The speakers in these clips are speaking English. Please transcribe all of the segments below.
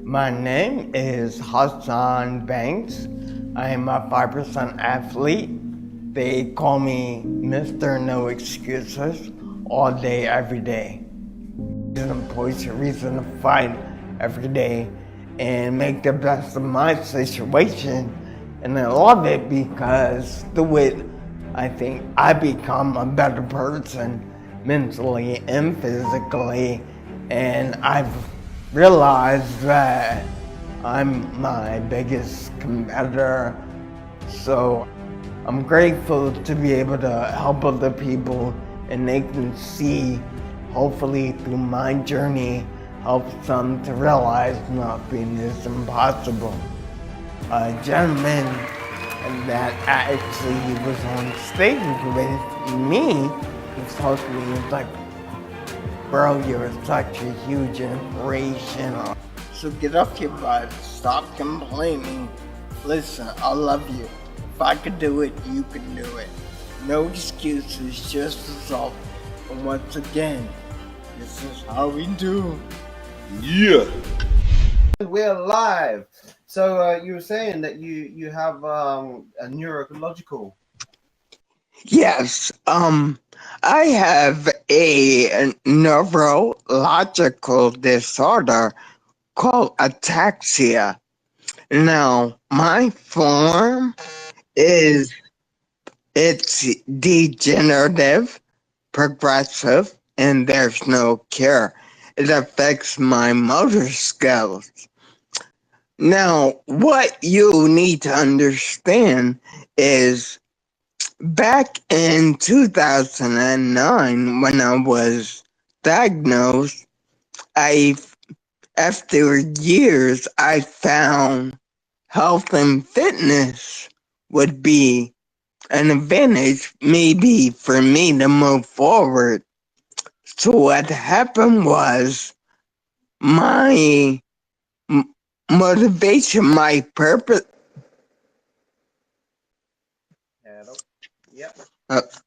My name is Hasan Banks. I am a 5% athlete. They call me Mr. No Excuses all day, every day. It's a reason to fight every day and make the best of my situation. And I love it because through it, I think I become a better person mentally and physically. And I've realized that I'm my biggest competitor. So I'm grateful to be able to help other people and they can see, hopefully through my journey, help them to realize nothing is impossible. A gentleman that actually was on stage with me, he told me, he was like, bro, you're such a huge inspiration. So get off your butt, stop complaining. Listen, I love you. If I could do it, you can do it. No excuses, just result. And once again, this is how we do. Yeah. We're live. So you were saying that you have a neurological. Yes, I have a neurological disorder called ataxia. Now, my form is it's degenerative, progressive, and there's no cure. It affects my motor skills. Now, what you need to understand is back in 2009, when I was diagnosed, I, after years, I found health and fitness would be an advantage maybe for me to move forward. So what happened was my motivation, my purpose. Hello. Yep.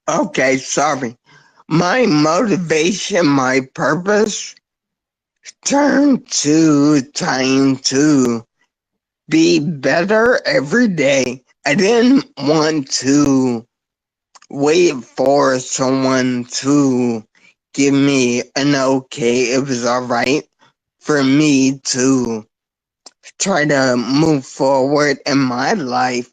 Okay, sorry. My motivation, my purpose turned to trying to be better every day. I didn't want to wait for someone to give me an okay. It was all right for me to try to move forward in my life.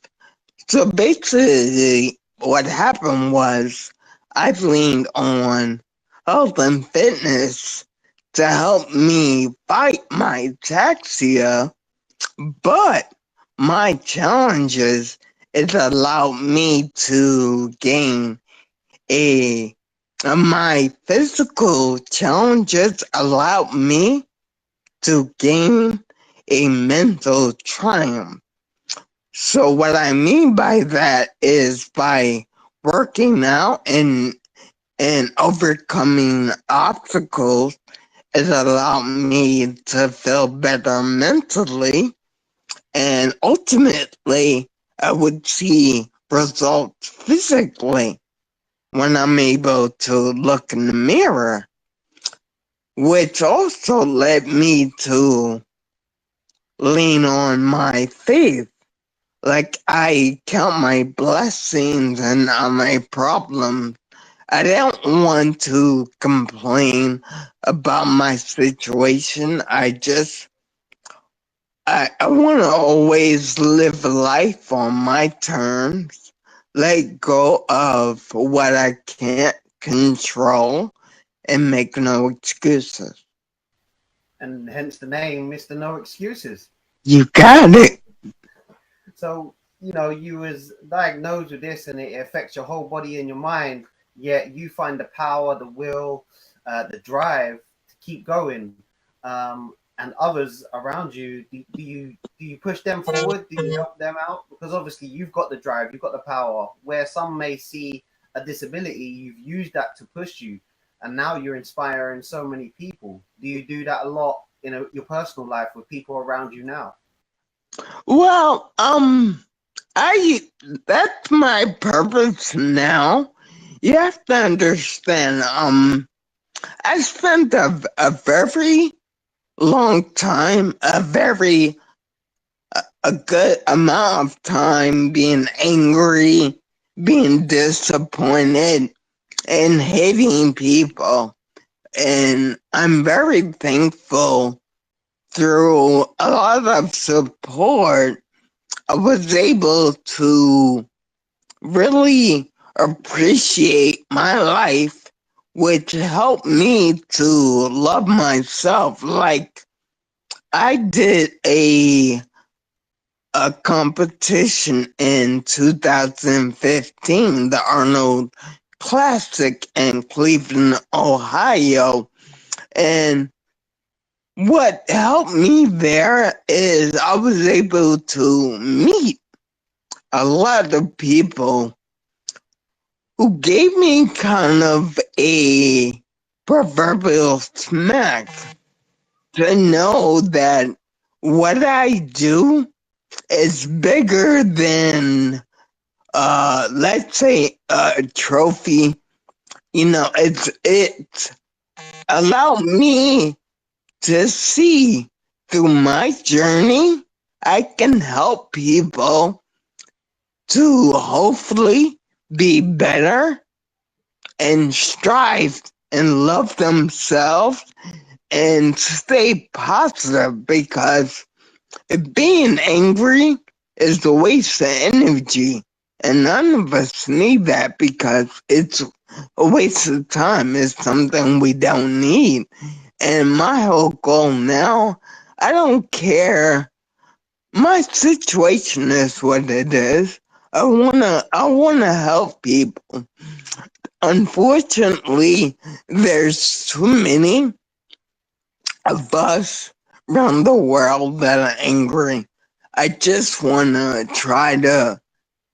So basically, what happened was I leaned on health and fitness to help me fight my ataxia, but my challenges, it allowed me to gain a my physical challenges allowed me to gain a mental triumph. So what I mean by that is by working out and overcoming obstacles, it allowed me to feel better mentally, and ultimately I would see results physically when I'm able to look in the mirror, which also led me to lean on my faith. Like I count my blessings and not my problems. I don't want to complain about my situation. I want to always live life on my terms, let go of what I can't control, and make no excuses. And hence the name, Mr. No Excuses. You got it. So you was diagnosed with this, and it affects your whole body and your mind. Yet you find the power, the will, the drive to keep going. And others around you, do you push them forward? Do you help them out? Because obviously you've got the drive, you've got the power. Where some may see a disability, you've used that to push you, and now you're inspiring so many people. Do you do that a lot in your personal life with people around you now? Well, I that's my purpose now. You have to understand. I spent a very long time, a good amount of time being angry, being disappointed, and hating people. And I'm very thankful through a lot of support, I was able to really appreciate my life, which helped me to love myself. Like I did a competition in 2015, the Arnold Classic in Cleveland, Ohio. And what helped me there is I was able to meet a lot of people who gave me kind of a proverbial smack to know that what I do is bigger than let's say a trophy. It's allowed me to see through my journey I can help people to hopefully be better and strive and love themselves and stay positive, because being angry is a waste of energy, and none of us need that because it's a waste of time. It's something we don't need. And my whole goal now, I don't care. My situation is what it is. I wanna help people. Unfortunately, there's too many of us around the world that are angry. I just wanna try to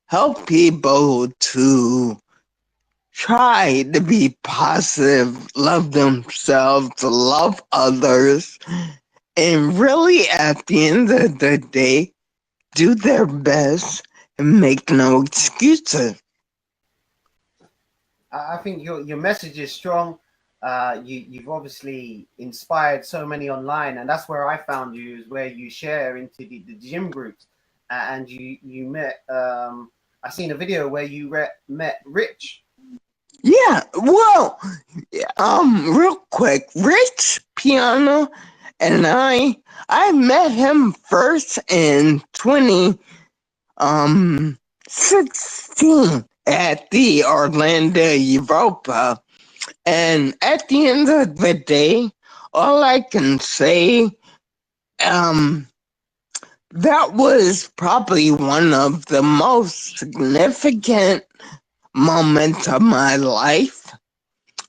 help people to try to be positive, love themselves, love others, and really at the end of the day, do their best and make no excuses. I think your message is strong. You've obviously inspired so many online, and that's where I found you. Is where you share into the gym groups, and you met. I seen a video where you met Rich. Yeah, well, real quick, Rich Piano and I met him first in 2016 at the Orlando Europa. And at the end of the day, all I can say, um, that was probably one of the most significant moments of my life,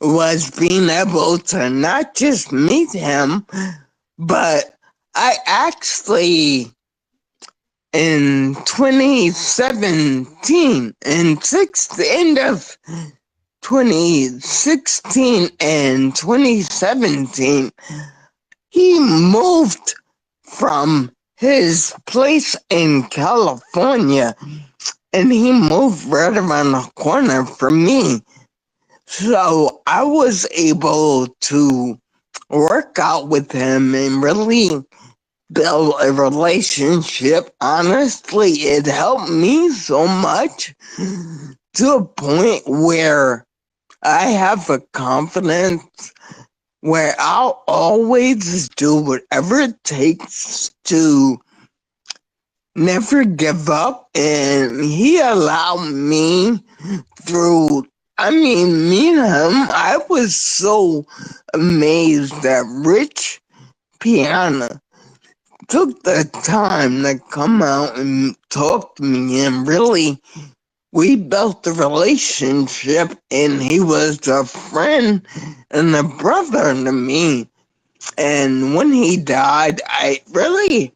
was being able to not just meet him, but I actually in 2017 and the end of 2016 and 2017, he moved from his place in California and he moved right around the corner from me. So I was able to work out with him and really build a relationship. Honestly, it helped me so much to a point where I have a confidence where I'll always do whatever it takes to never give up. And he allowed me through, I mean, me and him, I was so amazed that Rich Piana took the time to come out and talk to me, and really we built a relationship, and he was a friend and a brother to me. And when he died, it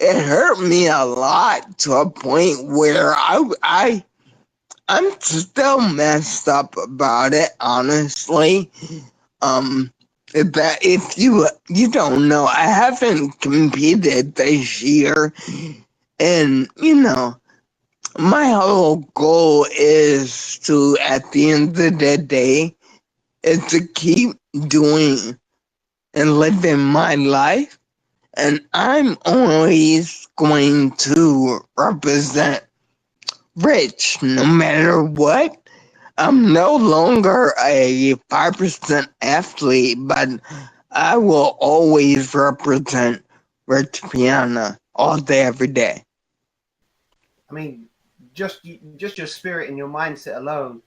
hurt me a lot, to a point where I'm still messed up about it, honestly. That if you don't know, I haven't competed this year, and my whole goal is to, at the end of the day, is to keep doing and living my life, and I'm always going to represent rich no matter what. I'm no longer a 5% athlete, but I will always represent Rich Piana all day, every day. I mean, just your spirit and your mindset alone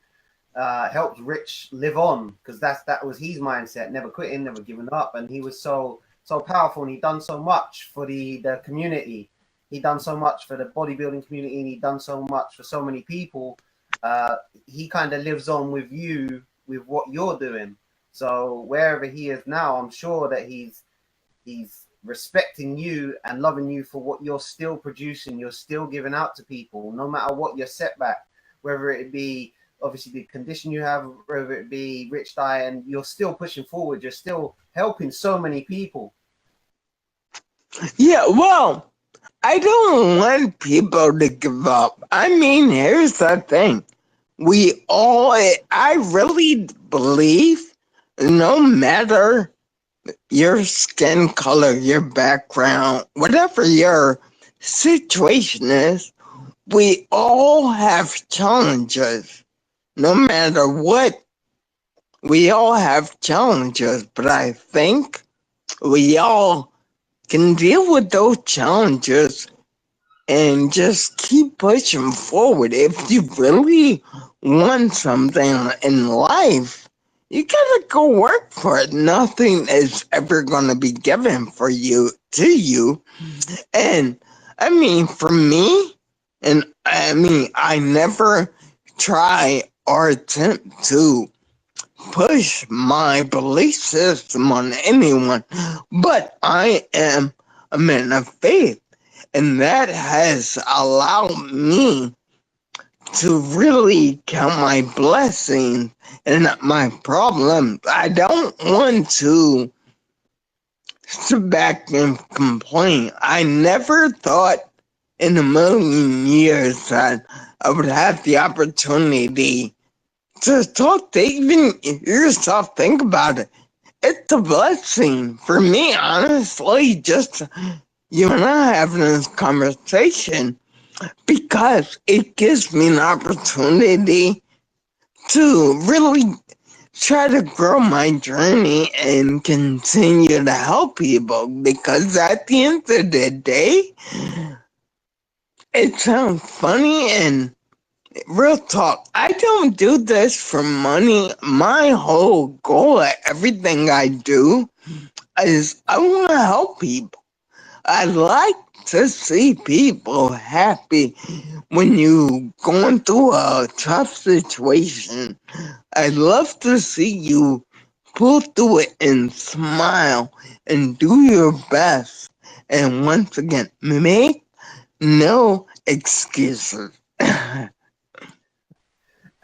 helped Rich live on, because that was his mindset, never quitting, never giving up, and he was so powerful, and he done so much for the community. He done so much for the bodybuilding community, and he done so much for so many people. Uh, he kind of lives on with you with what you're doing. So wherever he is now, I'm sure that he's respecting you and loving you for what you're still producing, you're still giving out to people, no matter what your setback, whether it be obviously the condition you have, whether it be rich diet, and you're still pushing forward, you're still helping so many people. Yeah, well, I don't want people to give up. I mean, here's the thing. I really believe no matter your skin color, your background, whatever your situation is, we all have challenges. No matter what, we all have challenges, but I think we all can deal with those challenges and just keep pushing forward. If you really want something in life, you gotta go work for it. Nothing is ever gonna be given to you. And I mean, for me, and I mean, I never try or attempt to push my belief system on anyone, but I am a man of faith, and that has allowed me to really count my blessings and not my problems. I don't want to sit back and complain. I never thought in a million years that I would have the opportunity to talk to even yourself. Think about it. It's a blessing for me, honestly, just you and I having this conversation, because it gives me an opportunity to really try to grow my journey and continue to help people, because at the end of the day, it sounds funny and real talk. I don't do this for money. My whole goal at everything I do is I want to help people. I like to see people happy when you going through a tough situation. I love to see you pull through it and smile and do your best. And once again, make no excuses.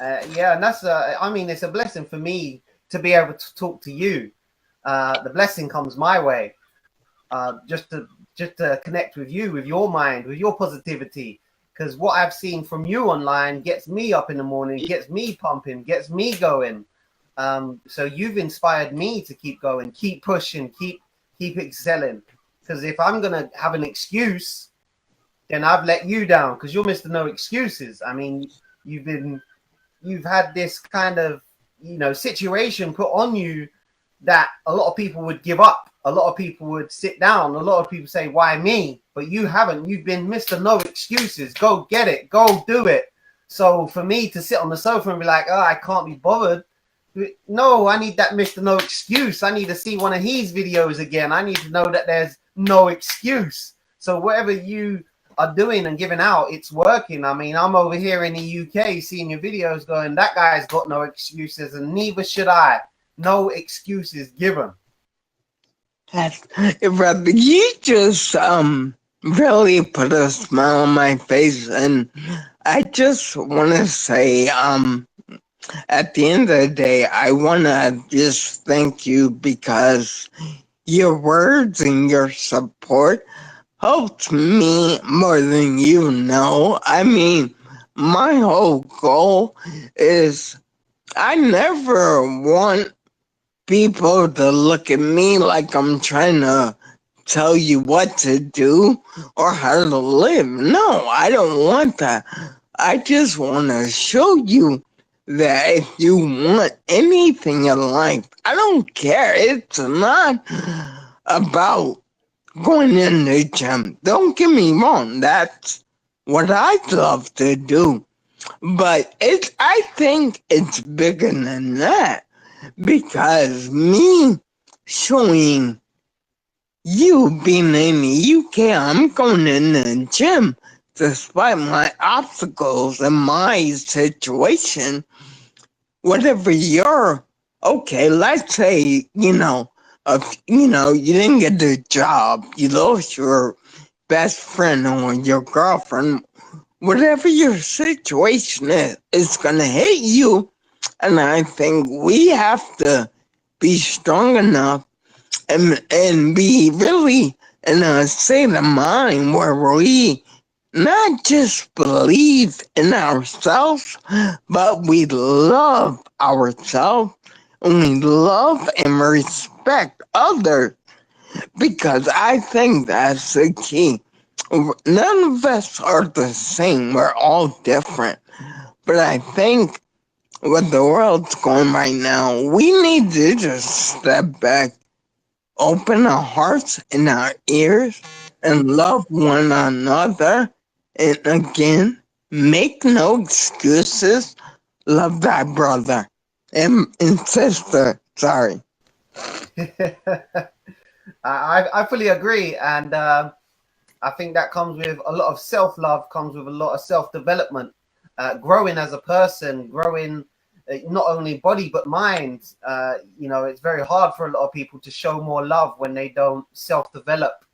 Yeah, and I mean, it's a blessing for me to be able to talk to you. The blessing comes my way, just to connect with you, with your mind, with your positivity. Because what I've seen from you online gets me up in the morning, gets me pumping, gets me going. So you've inspired me to keep going, keep pushing, keep excelling. Because if I'm gonna have an excuse, then I've let you down. Because you're Mr. No Excuses. I mean, you've had this kind of situation put on you that a lot of people would give up, a lot of people would sit down, a lot of people say, why me? But you haven't. You've been Mr. No Excuses. Go get it, go do it. So for me to sit on the sofa and be like, oh, I can't be bothered, no, I need that Mr. No Excuse. I need to see one of his videos again. I need to know that there's no excuse. So whatever you are doing and giving out, it's working. I mean, I'm over here in the UK seeing your videos going, that guy's got no excuses, and neither should I. No excuses given. Brother, you just really put a smile on my face, and I just want to say at the end of the day, I want to just thank you, because your words and your support helped me more than you know. I mean, my whole goal is I never want people to look at me like I'm trying to tell you what to do or how to live. No, I don't want that. I just want to show you that if you want anything in life, I don't care. It's not about going in the gym. Don't get me wrong. That's what I'd love to do. But I think it's bigger than that. Because me showing you being in the UK, I'm going in the gym despite my obstacles and my situation. Whatever you're, okay, let's say, you didn't get the job, you lost your best friend or your girlfriend, whatever your situation is, it's gonna hit you. And I think we have to be strong enough and be really in a state of mind where we not just believe in ourselves, but we love ourselves and we love and respect others. Because I think that's the key. None of us are the same. We're all different. But I think with the world's going right now, we need to just step back, open our hearts and our ears, and love one another. And again, make no excuses. Love thy brother and sister. Sorry. I fully agree, and I think that comes with a lot of self-love, comes with a lot of self-development, growing as a person, growing not only body but mind. It's very hard for a lot of people to show more love when they don't self-develop.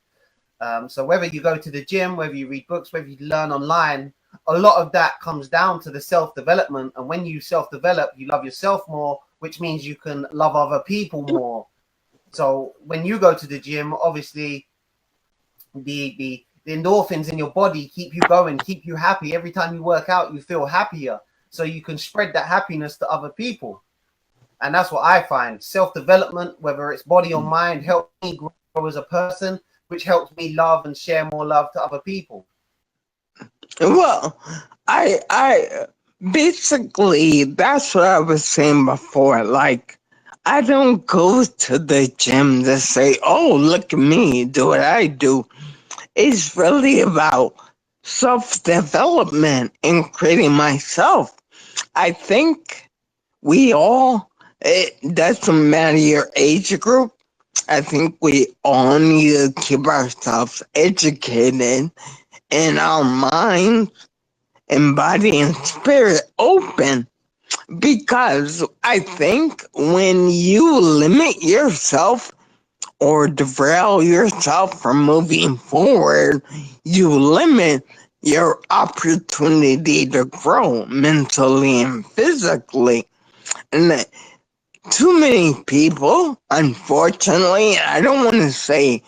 So whether you go to the gym, whether you read books, whether you learn online, a lot of that comes down to the self-development. And when you self-develop, you love yourself more, which means you can love other people more. So when you go to the gym, obviously the endorphins in your body keep you going, keep you happy. Every time you work out, you feel happier. So you can spread that happiness to other people. And that's what I find. Self-development, whether it's body or mind, helps me grow as a person, which helps me love and share more love to other people. Well, I basically, that's what I was saying before. Like, I don't go to the gym to say, oh, look at me, do what I do. It's really about self-development and creating myself. I think we all, it doesn't matter your age group, I think we all need to keep ourselves educated and our minds and body and spirit open. Because I think when you limit yourself or derail yourself from moving forward, you limit your opportunity to grow mentally and physically. And too many people, unfortunately, I don't want to say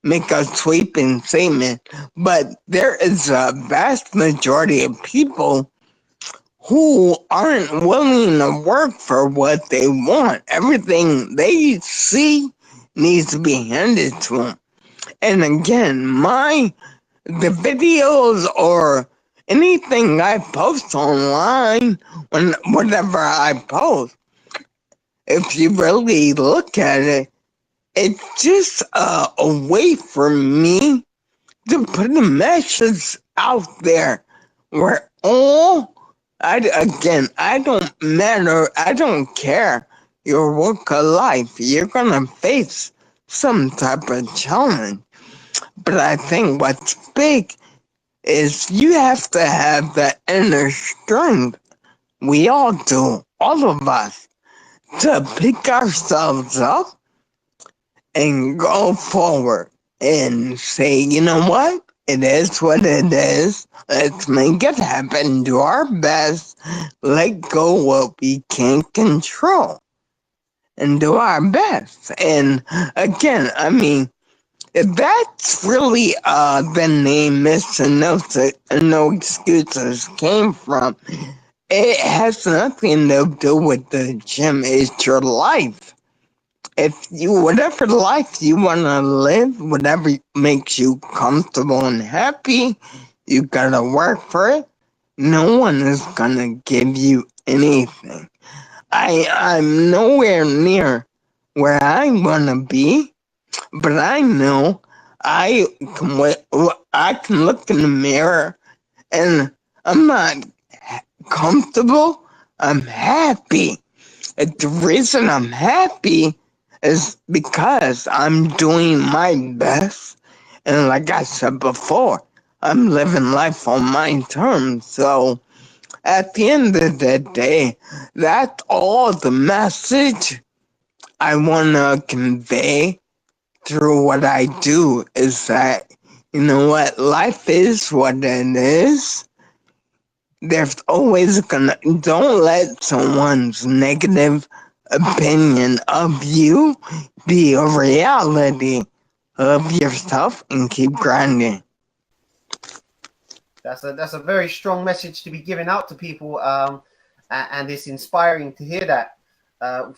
make a sweeping statement, but there is a vast majority of people who aren't willing to work for what they want. Everything they see needs to be handed to them. And again, the videos or anything I post online, whatever I post, if you really look at it, it's just a way for me to put a message out there where I don't care your work of life, you're gonna face some type of challenge. But I think what's big is you have to have the inner strength. We all do, all of us, to pick ourselves up and go forward and say, you know what? It is what it is. Let's make it happen. Do our best. Let go what we can't control. And do our best. And again, I mean, that's really the name Mr. No Excuses came from. It has nothing to do with the gym. It's your life. if you, whatever life you want to live, whatever makes you comfortable and happy, you gotta work for it. No one is gonna give you anything. I'm nowhere near where I wanna be, but I know I I can look in the mirror and I'm not comfortable. I'm happy. And the reason I'm happy is because I'm doing my best. And like I said before, I'm living life on my terms. So at the end of the day, that's all the message I want to convey through what I do is that, you know what, life is what it is. There's always gonna, don't let someone's negative opinion of you be a reality of yourself and keep grinding. That's a very strong message to be giving out to people, and it's inspiring to hear that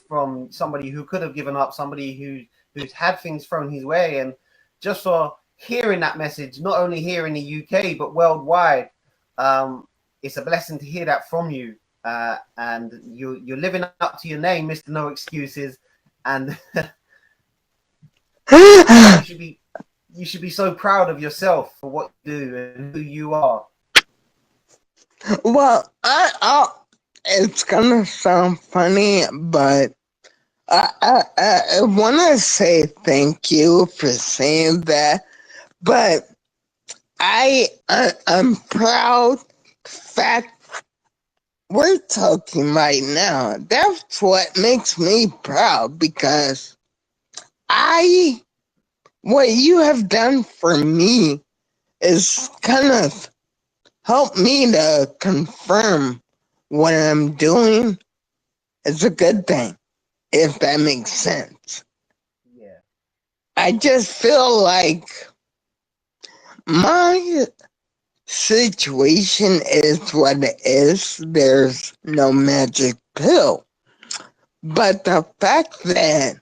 from somebody who could have given up, somebody who's had things thrown his way, and just for hearing that message, not only here in the UK but worldwide, it's a blessing to hear that from you, and you're living up to your name, Mr. No Excuses, and you should be you should be so proud of yourself for what you do and who you are. Well, it's gonna sound funny, but I want to say thank you for saying that. But I'm proud. Fact, we're talking right now. That's what makes me proud because what you have done for me is kind of help me to confirm what I'm doing is a good thing, if that makes sense. Yeah. I just feel like my situation is what it is. There's no magic pill. But the fact that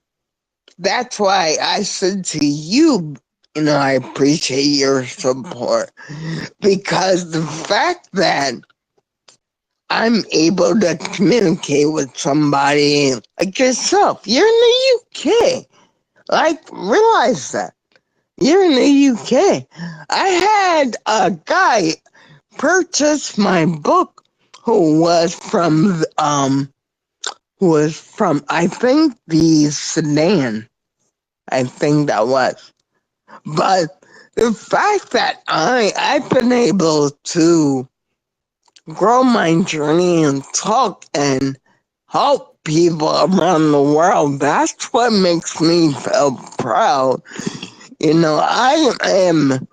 that's why I said to you, you know, I appreciate your support because the fact that I'm able to communicate with somebody like yourself, you're in the UK. Like, realize that. You're in the UK. I had a guy purchase my book who was from I think the Sudan. I think that was. But the fact that I've been able to grow my journey and talk and help people around the world, that's what makes me feel proud. You know, I am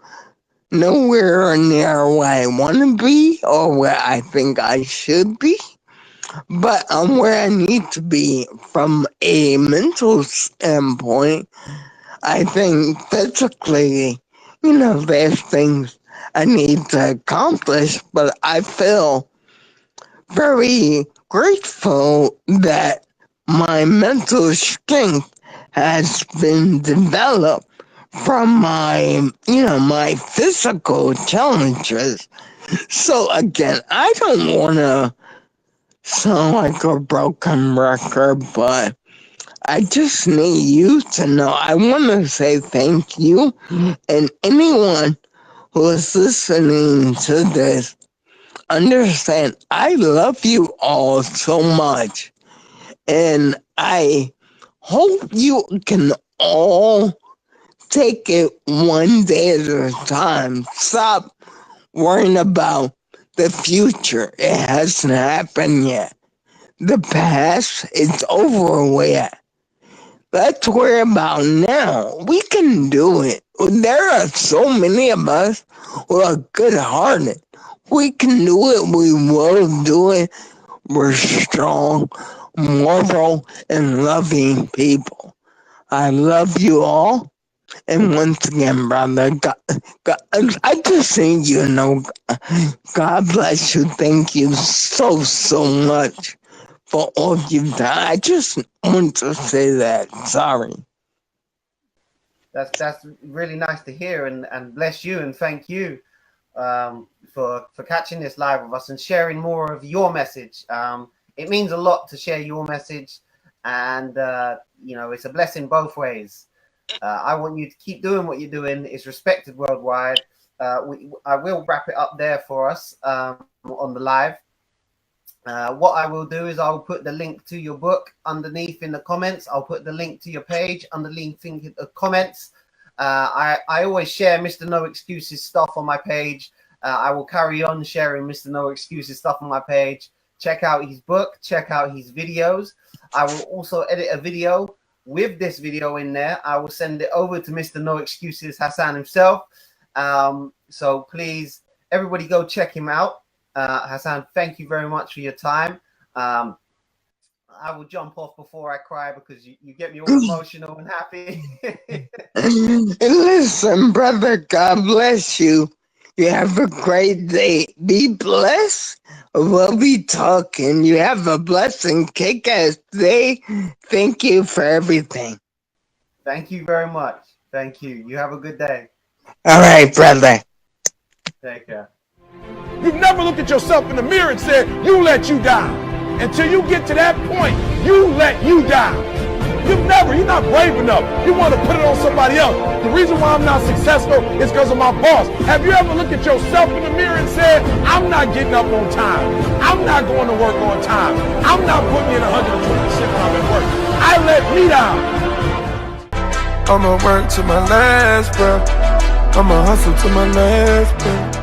nowhere near where I want to be or where I think I should be, but I'm where I need to be from a mental standpoint. I think physically, you know, there's things I need to accomplish, but I feel very grateful that my mental strength has been developed from my physical challenges. So again, I don't want to sound like a broken record, but I just need you to know. I want to say thank you, and anyone who is listening to this, understand I love you all so much, and I hope you can all take it one day at a time. Stop worrying about the future. It hasn't happened yet. The past is over with. Let's worry about now. We can do it. There are so many of us who are good-hearted. We can do it. We will do it. We're strong, moral, and loving people. I love you all. And once again, brother, I just think you know, God bless you. Thank you so much for all you've done. I just want to say that. Sorry. That's really nice to hear, and bless you and thank you for catching this live with us and sharing more of your message. It means a lot to share your message, and it's a blessing both ways. I want you to keep doing what you're doing. It's respected worldwide. I will wrap it up there for us on the live. What I will do is I'll put the link to your book underneath in the comments. I'll put the link to your page underneath in the comments. I always share Mr. No Excuses stuff on my page. I will carry on sharing Mr. No Excuses stuff on my page. Check out his book. Check out his videos. I will also edit a video with this video in there. I will send it over to Mr. No Excuses Hasan himself. So please, everybody go check him out. Hasan, thank you very much for your time. I will jump off before I cry because you get me all emotional and happy. Listen, brother, God bless you. You have a great day. Be blessed. We'll be talking. You have a blessing, kick-ass day. Thank you for everything. Thank you very much. Thank you. You have a good day. All right, brother. Take care. You've never looked at yourself in the mirror and said, you let you down. Until you get to that point, you let you down. You're not brave enough. You want to put it on somebody else. The reason why I'm not successful is because of my boss. Have you ever looked at yourself in the mirror and said, I'm not getting up on time. I'm not going to work on time. I'm not putting in 120% when I'm at work. I let me down. I'ma work to my last breath. I'ma hustle to my last breath.